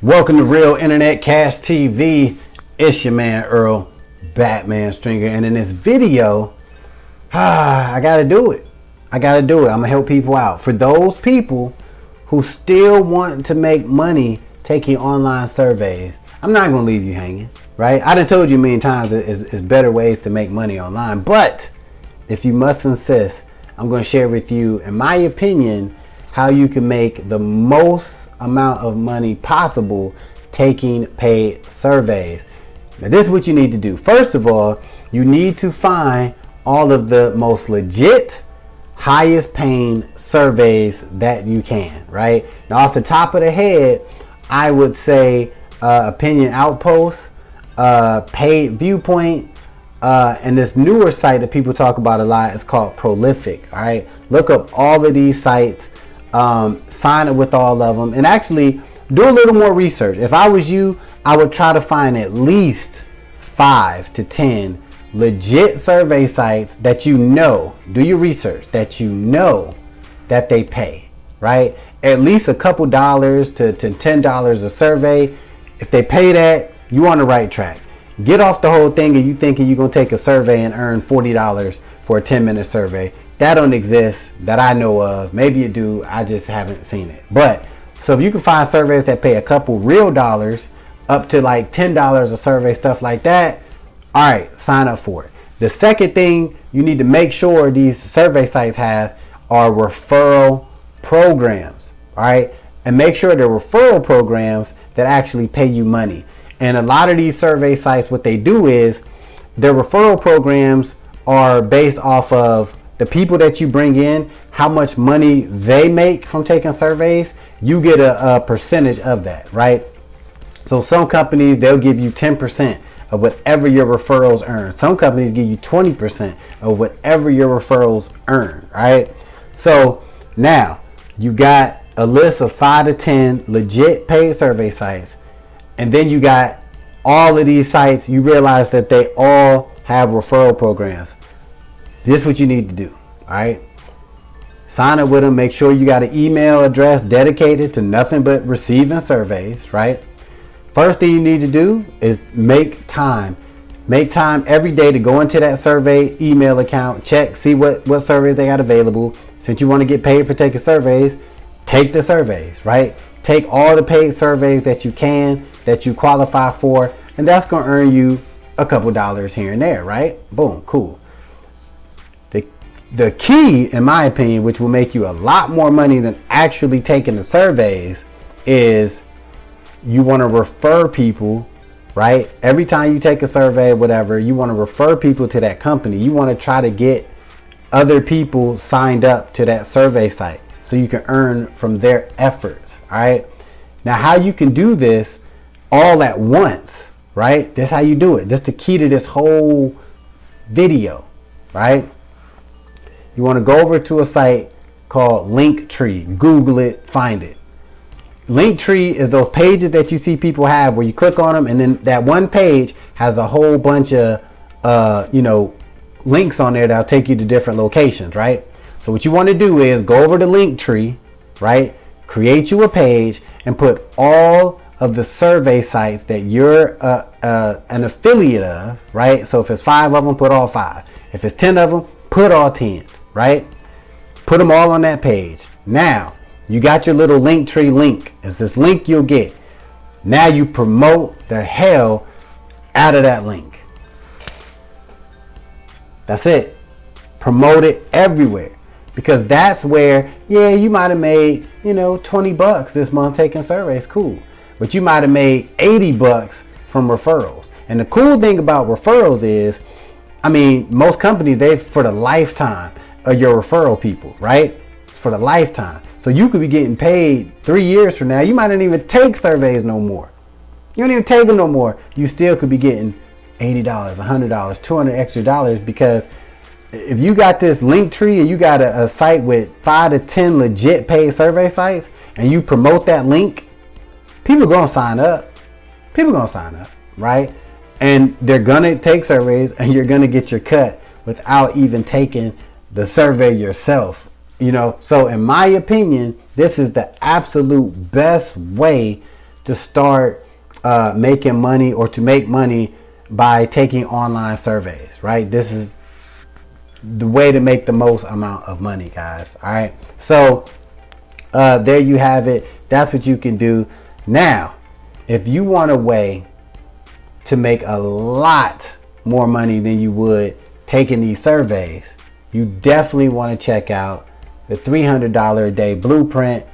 Welcome to Real Internet Cash TV. It's your man Earl, Batman Stringer, and in this video, I gotta do it. I'm gonna help people out. For those people who still want to make money taking online surveys, I'm not gonna leave you hanging, right? I done told you a million times there's better ways to make money online, but if you must insist, I'm gonna share with you, in my opinion, how you can make the most amount of money possible taking paid surveys. Now, this is what you need to do. First of all, you need to find all of the most legit, highest paying surveys that you can, right? Now, off the top of the head, I would say Opinion Outpost, Paid Viewpoint, and this newer site that people talk about a lot is called Prolific. All right, look up all of these sites. Sign up with all of them and actually do a little more research. If I was you, I would try to find at least 5 to 10 legit survey sites that you know, do your research, that you know that they pay, right? At least a couple dollars to $10 a survey. If they pay that, you on the right track. Get off the whole thing and you thinking you're gonna take a survey and earn $40 for a 10-minute survey. That don't exist that I know of. Maybe you do, I just haven't seen it. But so if you can find surveys that pay a couple real dollars up to like $10 a survey, stuff like that, all right, sign up for it. The second thing you need to make sure these survey sites have are referral programs, all right? And make sure they're referral programs that actually pay you money. And a lot of these survey sites, what they do is their referral programs are based off of the people that you bring in, how much money they make from taking surveys. You get a percentage of that, right? So some companies, they'll give you 10% of whatever your referrals earn. Some companies give you 20% of whatever your referrals earn, right? So now you got a list of 5 to 10 legit paid survey sites, and then you got all of these sites. You realize that they all have referral programs. This is what you need to do, all right? Sign up with them. Make sure you got an email address dedicated to nothing but receiving surveys, right? First thing you need to do is make time. Make time every day to go into that survey email account, check, see what surveys they got available. Since you want to get paid for taking surveys, take the surveys, right? Take all the paid surveys that you can, that you qualify for, and that's going to earn you a couple dollars here and there, right? Boom, cool. The key, in my opinion, which will make you a lot more money than actually taking the surveys, is you want to refer people, right? Every time you take a survey, whatever, you want to refer people to that company. You want to try to get other people signed up to that survey site so you can earn from their efforts, all right? Now, how you can do this all at once, right? That's how you do it. That's the key to this whole video, right? You want to go over to a site called Linktree. Google it, find it. Linktree is those pages that you see people have where you click on them and then that one page has a whole bunch of links on there that'll take you to different locations, right? So what you want to do is go over to Linktree, right? Create you a page and put all of the survey sites that you're an affiliate of, right? So if it's 5 of them, put all 5. If it's 10 of them, put all 10, right? Put them all on that page. Now, you got your little Linktree link. It's this link you'll get. Now you promote the hell out of that link. That's it. Promote it everywhere. Because that's where, yeah, you might have made, $20 this month taking surveys, cool. But you might have made $80 from referrals. And the cool thing about referrals is, most companies, they for the lifetime of your referral people, right? For the lifetime. So you could be getting paid 3 years from now. You might not even take surveys no more. You don't even take them no more. You still could be getting $80, $100, $200 extra dollars, because if you got this Linktree and you got a site with 5 to 10 legit paid survey sites and you promote that link, people gonna sign up. People gonna sign up, right? And they're gonna take surveys and you're gonna get your cut without even taking the survey yourself. So in my opinion, this is the absolute best way to start making money or to make money by taking online surveys, right? This is the way to make the most amount of money, guys. All right. So there you have it. That's what you can do. Now, if you want a way to make a lot more money than you would taking these surveys, you definitely want to check out the $300 a day blueprint.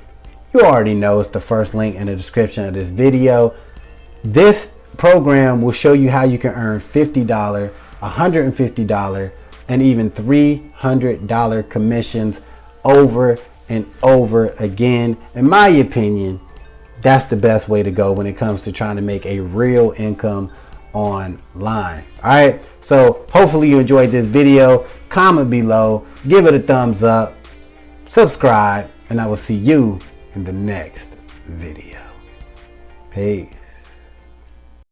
You already know it's the first link in the description of this video. This program will show you how you can earn $50, $150, and even $300 commissions over and over again. In my opinion, that's the best way to go when it comes to trying to make a real income online. All right, so hopefully you enjoyed this video. Comment below, give it a thumbs up, subscribe, and I will see you in the next video. Peace.